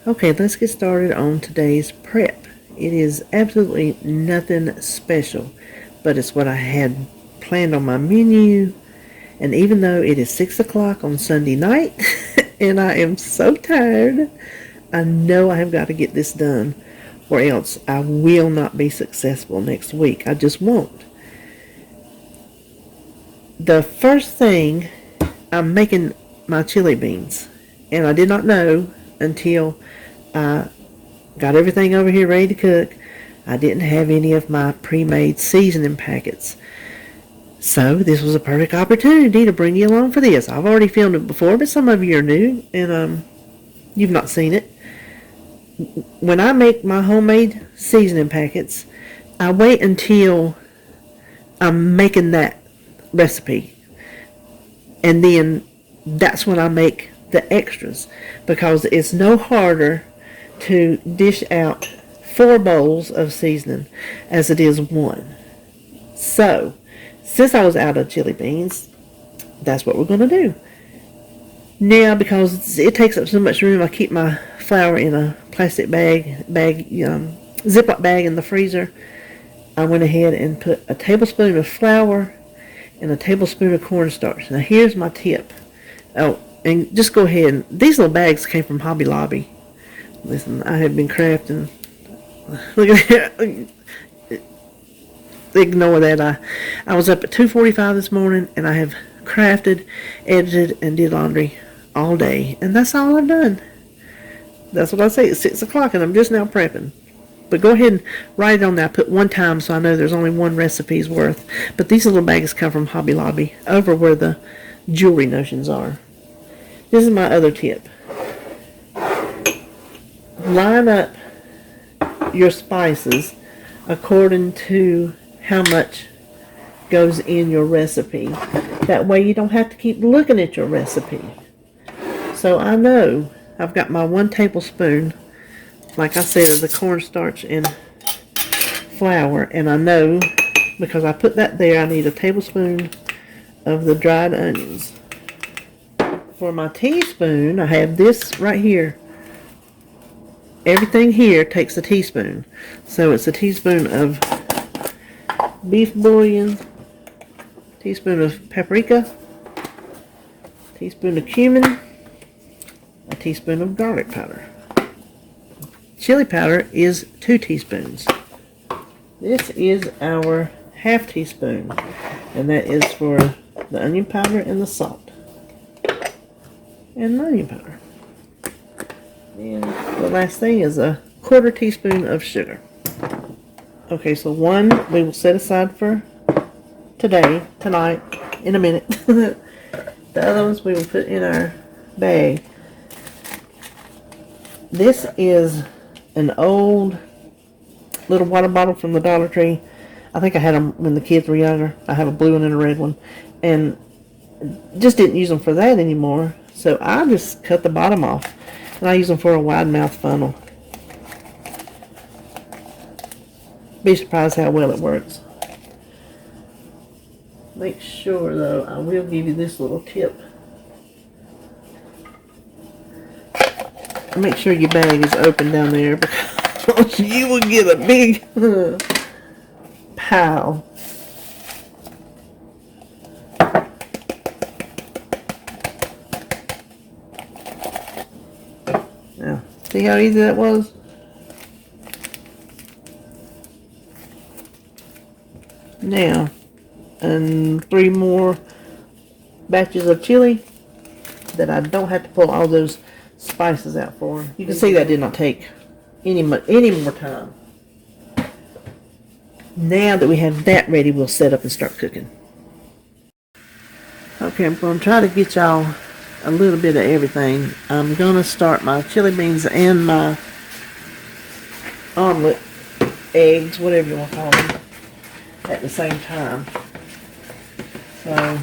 Okay, let's get started on today's prep. It is absolutely nothing special, but it's what I had planned on my menu. And even though it is 6 o'clock on Sunday night, and I am so tired, I know I have got to get this done, or else I will not be successful next week. I just won't. The first thing, I'm making my chili beans, and I did not know until I got everything over here ready to cook. I didn't have any of my pre-made seasoning packets. So this was a perfect opportunity to bring you along for this. I've already filmed it before, but some of you are new and you've not seen it. When I make my homemade seasoning packets, I wait until I'm making that recipe. And then that's when I make the extras, because it's no harder to dish out 4 bowls of seasoning as it is 1. So, since I was out of chili beans, that's what we're going to do. Now, because it takes up so much room, I keep my flour in a plastic Ziploc bag in the freezer. I went ahead and put a tablespoon of flour and a tablespoon of cornstarch. Now, here's my tip. Oh, and just go ahead. These little bags came from Hobby Lobby. Listen, I have been crafting. Look at that. Ignore that. I was up at 2:45 this morning, and I have crafted, edited, and did laundry all day. And that's all I've done. That's what I say. It's 6 o'clock, and I'm just now prepping. But go ahead and write it on there. I put 1 time, so I know there's only 1 recipe's worth. But these little bags come from Hobby Lobby, over where the jewelry notions are. This is my other tip. Line up your spices according to how much goes in your recipe. That way you don't have to keep looking at your recipe. So I know I've got my 1 tablespoon, like I said, of the cornstarch and flour. And I know, because I put that there, I need a tablespoon of the dried onions. For my teaspoon, I have this right here. Everything here takes a teaspoon. So it's a teaspoon of beef bouillon, teaspoon of paprika, teaspoon of cumin, a teaspoon of garlic powder. Chili powder is 2 teaspoons. This is our half teaspoon, and that is for the onion powder and the salt. And onion powder. And the last thing is a 1/4 teaspoon of sugar. Okay, so 1 we will set aside for tonight, in a minute. The other ones we will put in our bag. This is an old little water bottle from the Dollar Tree. I think I had them when the kids were younger. I have a blue one and a red one. And just didn't use them for that anymore. So I just cut the bottom off, and I use them for a wide mouth funnel. Be surprised how well it works. Make sure, though, I will give you this little tip. Make sure your bag is open down there, because you will get a big pile. Now, see how easy that was? Now, and 3 more batches of chili that I don't have to pull all those spices out for. You can see that did not take any more time. Now that we have that ready, we'll set up and start cooking. Okay, I'm going to try to get y'all a little bit of everything. I'm going to start my chili beans and my omelet, eggs, whatever you want to call them, at the same time. So,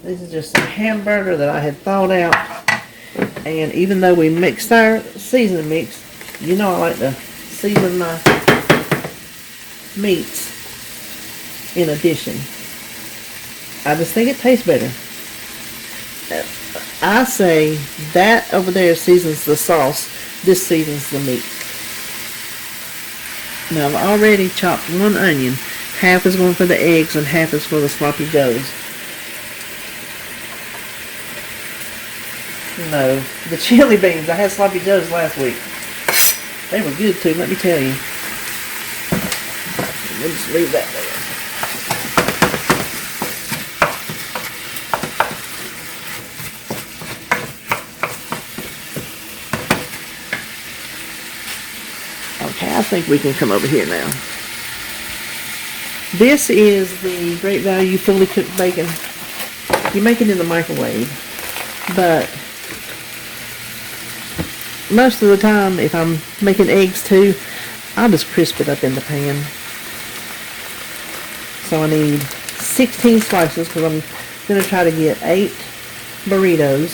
this is just a hamburger that I had thawed out. And even though we mixed our seasoning mix, you know I like to season my meats in addition. I just think it tastes better. I say that over there seasons the sauce. This seasons the meat. Now I've already chopped one onion. Half is going for the eggs and half is for the sloppy joes. No, the chili beans. I had sloppy joes last week. They were good too, let me tell you. We'll just leave that there. Okay, I think we can come over here now. This is the Great Value fully cooked bacon. You make it in the microwave, but most of the time, if I'm making eggs too, I'll just crisp it up in the pan. So I need 16 slices because I'm going to try to get 8 burritos.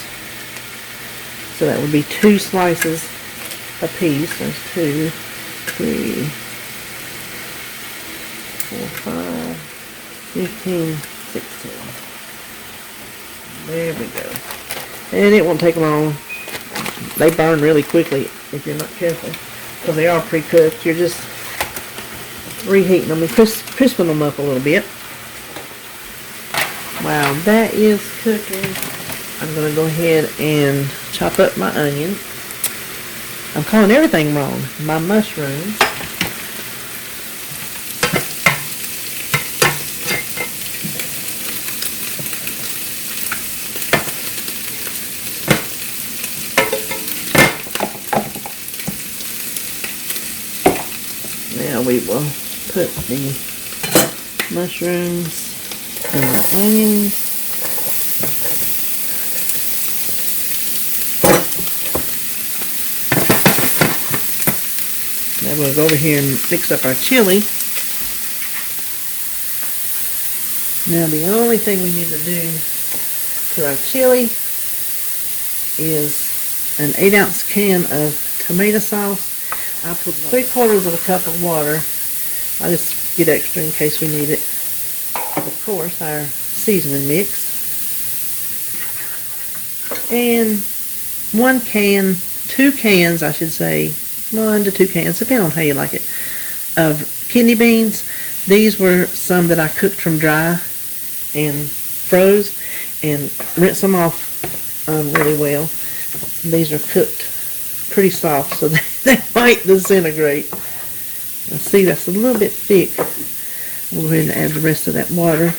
So that would be 2 slices a piece. There's 2, 3, 4, 5, 15, 16. There we go. And it won't take long. They burn really quickly if you're not careful because they are pre-cooked. You're just reheating them and crisping them up a little bit. While that is cooking, I'm going to go ahead and chop up my onion. I'm calling everything wrong. My mushrooms. Now we will put the mushrooms and the onions. Now we'll go over here and mix up our chili. Now the only thing we need to do to our chili is an 8-ounce can of tomato sauce. I put 3/4 of a cup of water. I just get extra in case we need it. Of course, our seasoning mix. And 2 cans, I should say, 1 to 2 cans, depending on how you like it, of kidney beans. These were some that I cooked from dry and froze and rinsed them off really well. These are cooked pretty soft, so they might disintegrate. Now see, that's a little bit thick. We'll go ahead and add the rest of that water.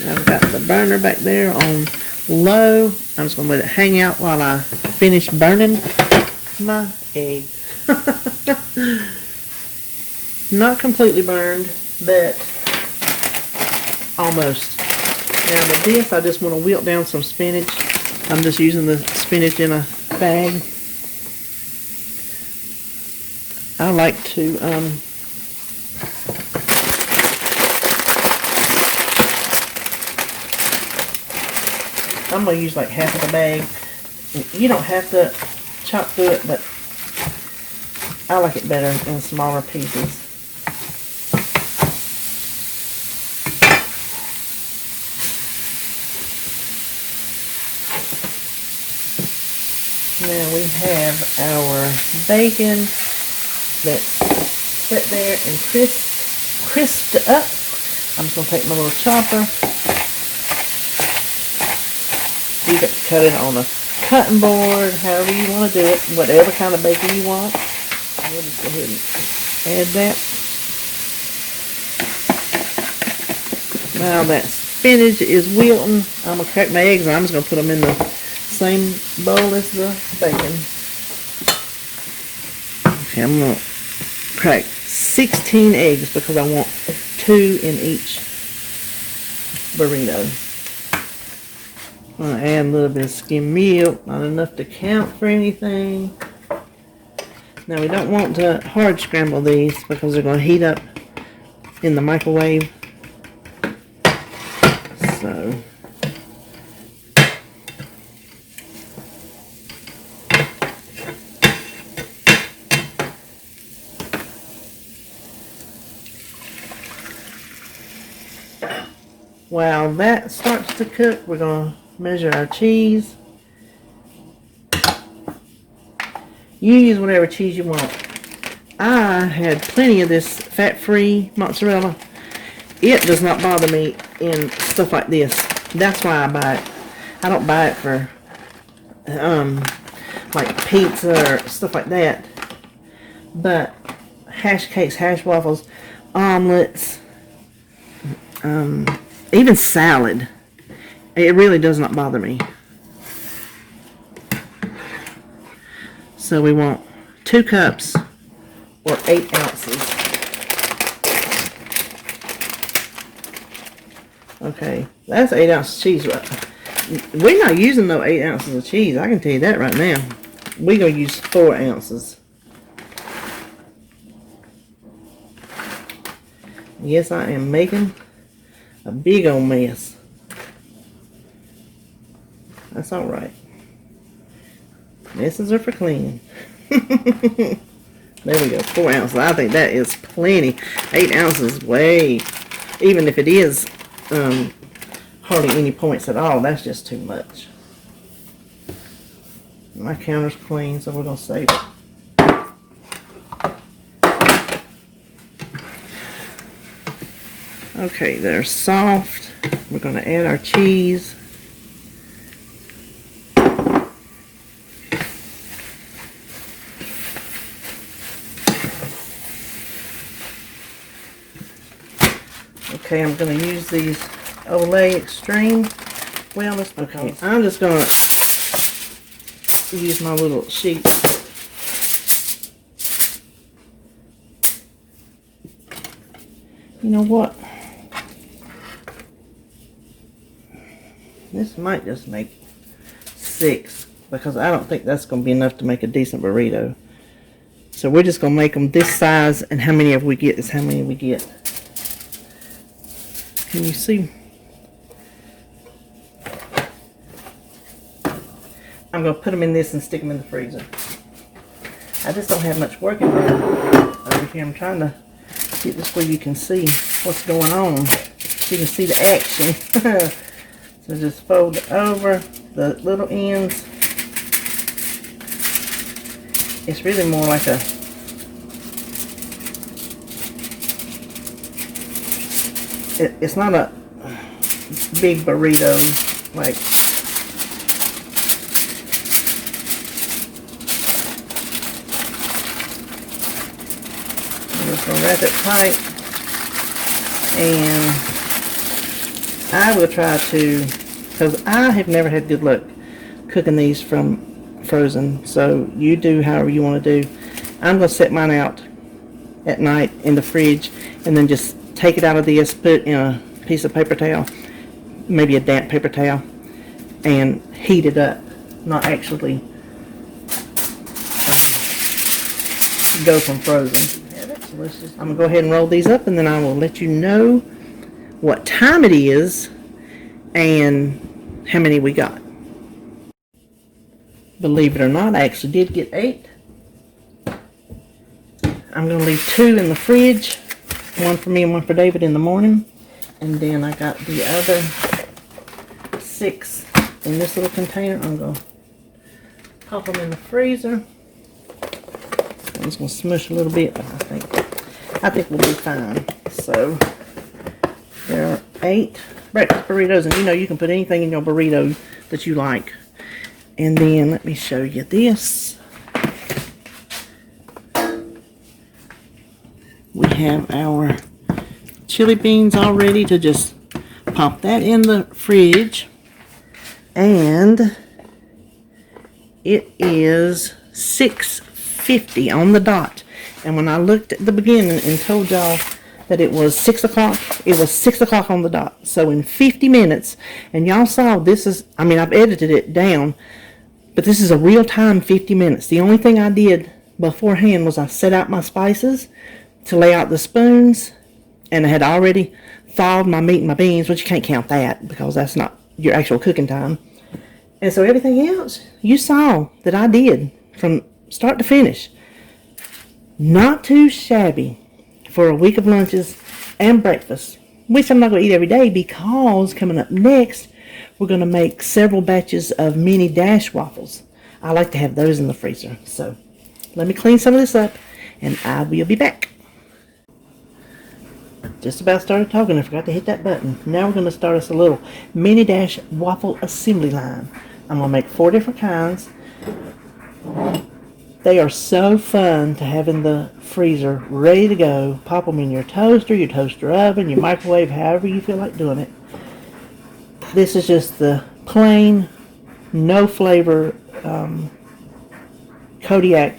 Now I've got the burner back there on low. I'm just going to let it hang out while I finish burning my egg. Not completely burned, but almost. Now with this, I just want to wilt down some spinach. I'm just using the spinach in a bag. I like to I'm going to use like half of the bag. You don't have to chop through it, but I like it better in smaller pieces. Now we have our bacon that's set there and crisped up. I'm just going to take my little chopper. You can cut it on a cutting board, however you want to do it, whatever kind of bacon you want. We'll just go ahead and add that. Now that spinach is wilting, I'm going to crack my eggs and I'm just going to put them in the same bowl as the bacon. Okay, I'm going to crack 16 eggs because I want 2 in each burrito. I'm going to add a little bit of skim milk, not enough to count for anything. Now we don't want to hard scramble these because they're going to heat up in the microwave. So while that starts to cook, we're going to measure our cheese. You use whatever cheese you want. I had plenty of this fat-free mozzarella. It does not bother me in stuff like this. That's why I buy it. I don't buy it for like pizza or stuff like that. But hash cakes, hash waffles, omelets, even salad, it really does not bother me. So we want 2 cups or 8 ounces. Okay, that's 8 ounces of cheese. We're not using no 8 ounces of cheese. I can tell you that right now. We're going to use 4 ounces. Yes, I am making a big old mess. That's alright. Messes are for cleaning. There we go, 4 ounces. I think that is plenty. 8 ounces, way. Even if it is hardly any points at all, that's just too much. My counter's clean, so we're going to save it. Okay, they're soft. We're going to add our cheese. Okay, I'm going to use these Olay Extreme Wellness. Okay, I'm just going to use my little sheet. You know what? This might just make 6 because I don't think that's going to be enough to make a decent burrito. So we're just going to make them this size, and how many of we get is how many we get. Can you see? I'm going to put them in this and stick them in the freezer. I just don't have much working over here. I'm trying to get this where you can see what's going on. So you can see the action. So just fold it over the little ends. It's really more like a it's not a big burrito like I'm just gonna wrap it tight, and I will try to, because I have never had good luck cooking these from frozen, so you do however you want to do. I'm going to set mine out at night in the fridge and then just take it out of this, put it in a piece of paper towel, maybe a damp paper towel, and heat it up, not actually go from frozen. Yeah, that's delicious. I'm going to go ahead and roll these up, and then I will let you know what time it is and how many we got. Believe it or not, I actually did get 8. I'm going to leave 2 in the fridge, 1 for me and 1 for David in the morning, and then I got the other 6 in this little container. I'm going to pop them in the freezer. I'm just going to smush a little bit, but I think we'll be fine. So there are 8 breakfast burritos, and you know you can put anything in your burrito that you like. And then let me show you this. We have our chili beans all ready to just pop that in the fridge. And it is 6:50 on the dot. And when I looked at the beginning and told y'all that it was 6 o'clock, it was 6 o'clock on the dot. So in 50 minutes, and y'all saw this is, I mean, I've edited it down, but this is a real time 50 minutes. The only thing I did beforehand was I set out my spices to lay out the spoons, and I had already thawed my meat and my beans, which you can't count that because that's not your actual cooking time. And so everything else you saw that I did from start to finish. Not too shabby for a week of lunches and breakfast, which I'm not going to eat every day because coming up next we're going to make several batches of mini dash waffles. I like to have those in the freezer. So let me clean some of this up and I will be back. Just about started talking. I forgot to hit that button. Now we're going to start us a little mini dash waffle assembly line. I'm going to make 4 different kinds. They are so fun to have in the freezer, ready to go. Pop them in your toaster oven, your microwave, however you feel like doing it. This is just the plain, no flavor Kodiak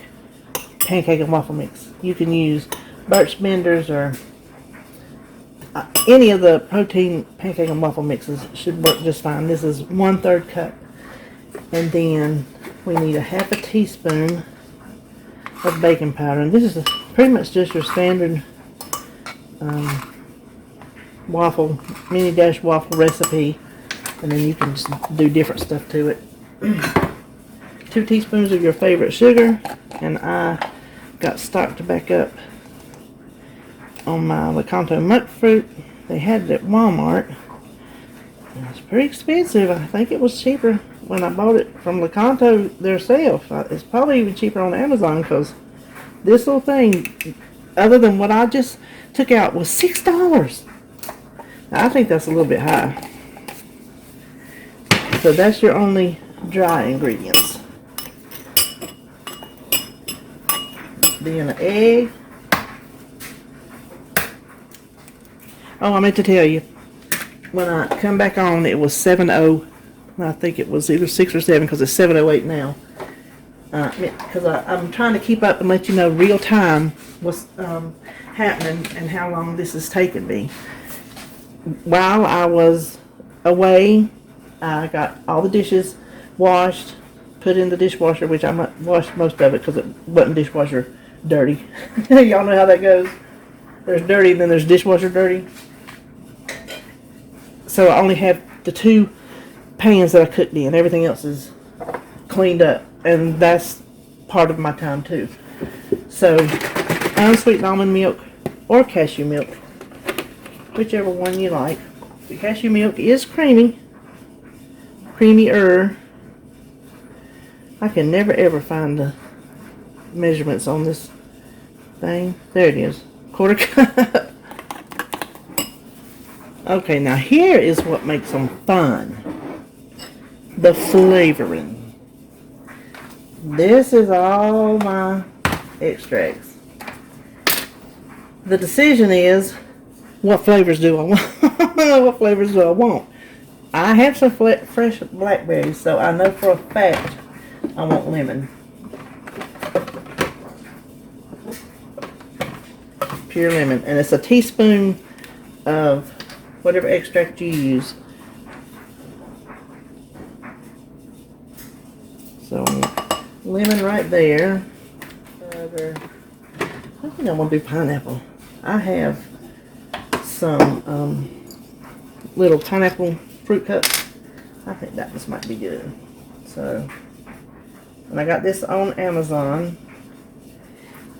pancake and waffle mix. You can use Birch Benders or any of the protein pancake and waffle mixes should work just fine. This is 1/3 cup. And then we need a half a teaspoon of baking powder. And this is pretty much just your standard waffle, mini dash waffle recipe. And then you can just do different stuff to it. 2 teaspoons of your favorite sugar. And I got stocked back up on my Lecanto monk fruit. They had it at Walmart. And it's pretty expensive. I think it was cheaper when I bought it from Lecanto themselves. It's probably even cheaper on Amazon because this little thing, other than what I just took out, was $6. Now, I think that's a little bit high. So that's your only dry ingredients. Then an egg. Oh, I meant to tell you, when I come back on, it was 7:0. I think it was either 6 or 7 because it's 7:08 now. Because I'm trying to keep up and let you know real time what's happening and how long this has taken me. While I was away, I got all the dishes washed, put in the dishwasher, which I washed most of it because it wasn't dishwasher dirty. Y'all know how that goes. There's dirty, then there's dishwasher dirty. So I only have the 2 pans that I cooked in. Everything else is cleaned up, and that's part of my time too. So unsweetened almond milk or cashew milk, whichever one you like. The cashew milk is creamier. I can never ever find the measurements on this thing. There it is, 1/4 cup. Okay, now here is what makes them fun. The flavoring. This is all my extracts. The decision is, what flavors do I want? What flavors do I want? I have some fresh blackberries, so I know for a fact I want lemon. Pure lemon. And it's a teaspoon of whatever extract you use. So lemon right there. I think I want to do pineapple. I have some little pineapple fruit cups. I think that this might be good. So, and I got this on Amazon.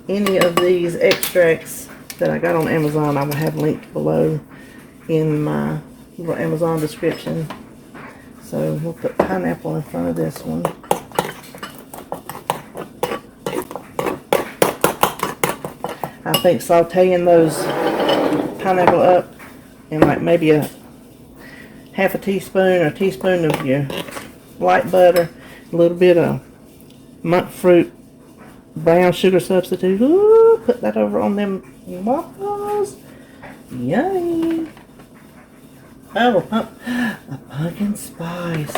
Any of these extracts that I got on Amazon, I will have linked below in my little Amazon description. So we'll put pineapple in front of this one. I think sauteing those pineapple up in like maybe a half a teaspoon or a teaspoon of your light butter, a little bit of monk fruit brown sugar substitute. Ooh, put that over on them waffles. Yummy. Oh, a pumpkin spice.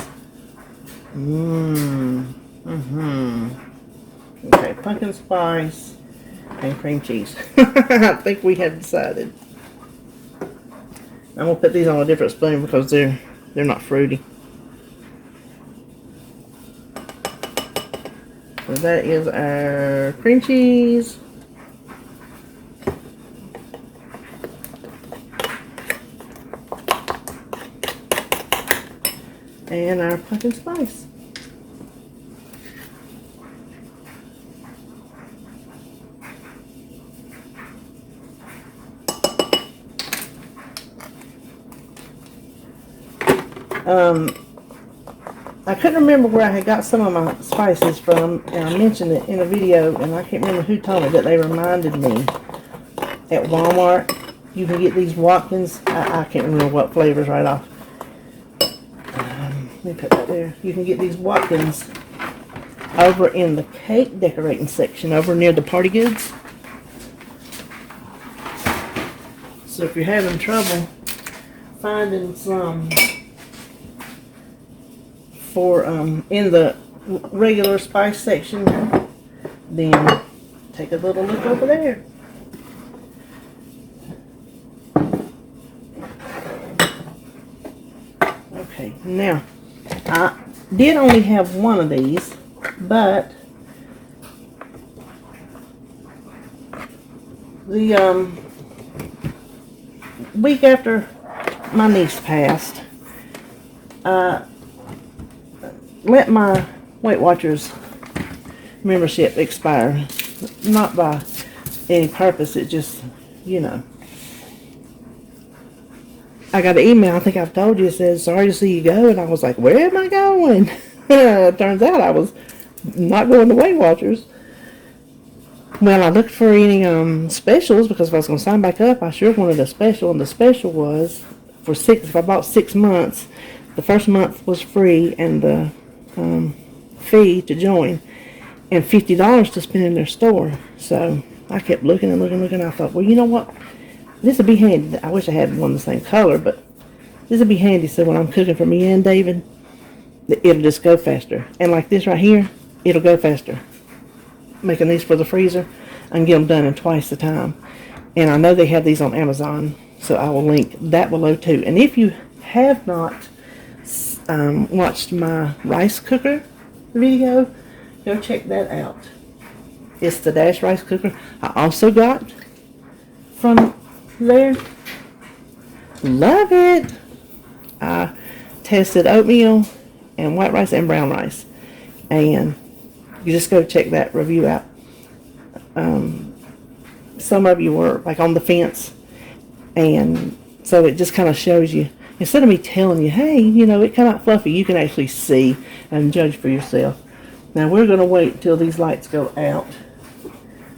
Okay, pumpkin spice and cream cheese. I think we have decided. I'm gonna put these on a different spoon because they're not fruity. So that is our cream cheese. And our pumpkin spice. I couldn't remember where I had got some of my spices from, and I mentioned it in a video, and I can't remember who told me that they reminded me at Walmart. You can get these Watkins. I can't remember what flavors right off. Let me put that there. You can get these Watkins over in the cake decorating section over near the party goods. So if you're having trouble finding some for in the regular spice section, then take a little look over there. Okay, now I did only have one of these, but the week after my niece passed, let my Weight Watchers membership expire. Not by any purpose, it just, you know. I got an email, I think I've told you, it says, sorry to see you go, and I was like, where am I going? It turns out I was not going to Weight Watchers. Well, I looked for any specials, because if I was going to sign back up, I sure wanted a special, and the special was, if I bought 6 months, the first month was free, and the fee to join, and $50 to spend in their store. So I kept looking and looking and looking. I thought, well, you know what? This would be handy. I wish I had one the same color, but this would be handy so when I'm cooking for me and David, it'll just go faster. And like this right here, it'll go faster. Making these for the freezer, I can get them done in twice the time. And I know they have these on Amazon, so I will link that below too. And if you have not watched my rice cooker video, go check that out. It's the Dash rice cooker. I also got from there. Love it. I tested oatmeal and white rice and brown rice, and you just go check that review out. Some of you were like on the fence, and so it just kind of shows you, instead of me telling you, hey, you know, it came out fluffy, you can actually see and judge for yourself. Now we're going to wait till these lights go out.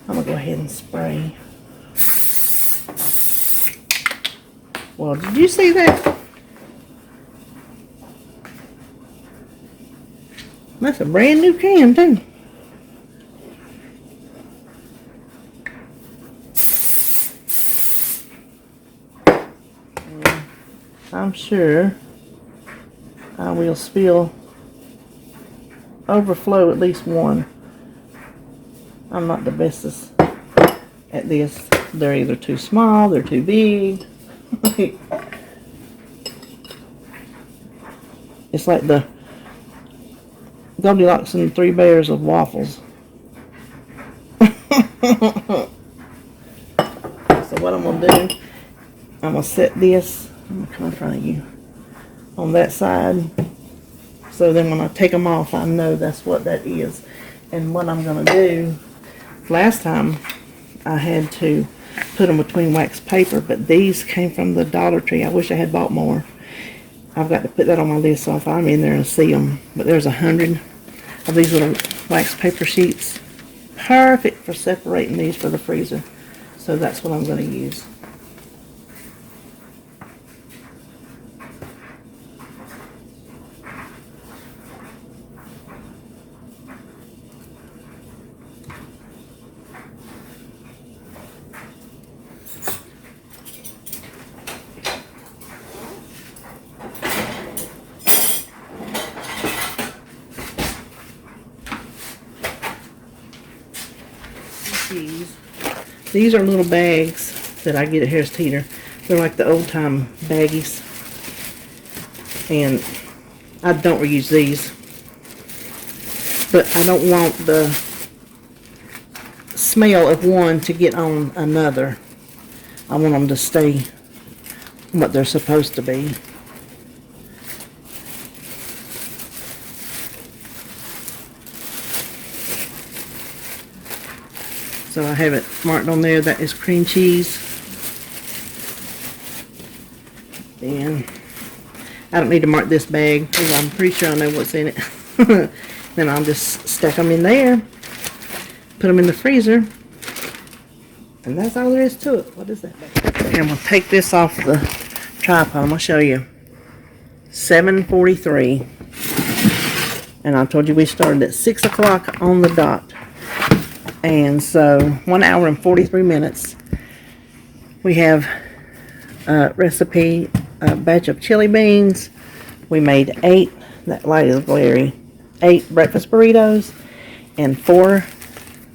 I'm going to go ahead and spray. Well, did you see that? That's a brand new can too. I'm sure I will overflow at least one. I'm not the bestest at this. They're either too small, they're too big. It's like the Goldilocks and the Three Bears of waffles. So what I'm going to do, I'm going to set this, I'm going to come in front of you, on that side. So then when I take them off, I know that's what that is. And what I'm going to do, last time I had to put them between wax paper, but these came from the Dollar Tree. I wish I had bought more. I've got to put that on my list so if I'm in there and see them. But there's 100 of these little wax paper sheets. Perfect for separating these for the freezer. So that's what I'm going to use. These are little bags that I get at Harris Teeter. They're like the old time baggies. And I don't reuse these. But I don't want the smell of one to get on another. I want them to stay what they're supposed to be. So I have it marked on there. That is cream cheese. And I don't need to mark this bag because I'm pretty sure I know what's in it. Then I'll just stack them in there, put them in the freezer, and that's all there is to it. What is that? And we'll take this off the tripod. I'm going to show you. 7:43. And I told you we started at 6 o'clock on the dot. And so 1 hour and 43 minutes. We have a recipe, a batch of chili beans. We made 8, that light is glary, 8 breakfast burritos and 4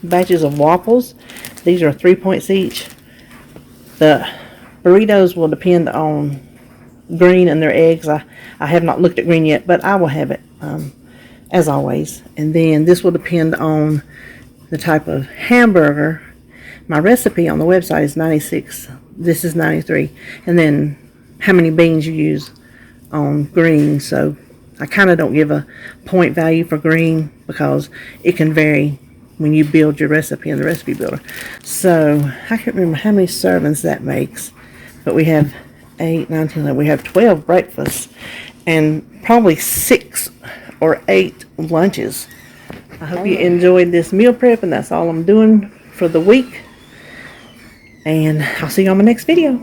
batches of waffles. These are 3 points each. The burritos will depend on green and their eggs. I have not looked at green yet, but I will have it as always. And then this will depend on the type of hamburger. My recipe on the website is 96. This is 93. And then how many beans you use on green. So I kind of don't give a point value for green because it can vary when you build your recipe in the recipe builder. So I can't remember how many servings that makes, but we have 8, 9, 10, 11. We have 12 breakfasts and probably 6 or 8 lunches. I hope you enjoyed this meal prep, and that's all I'm doing for the week. And I'll see you on my next video.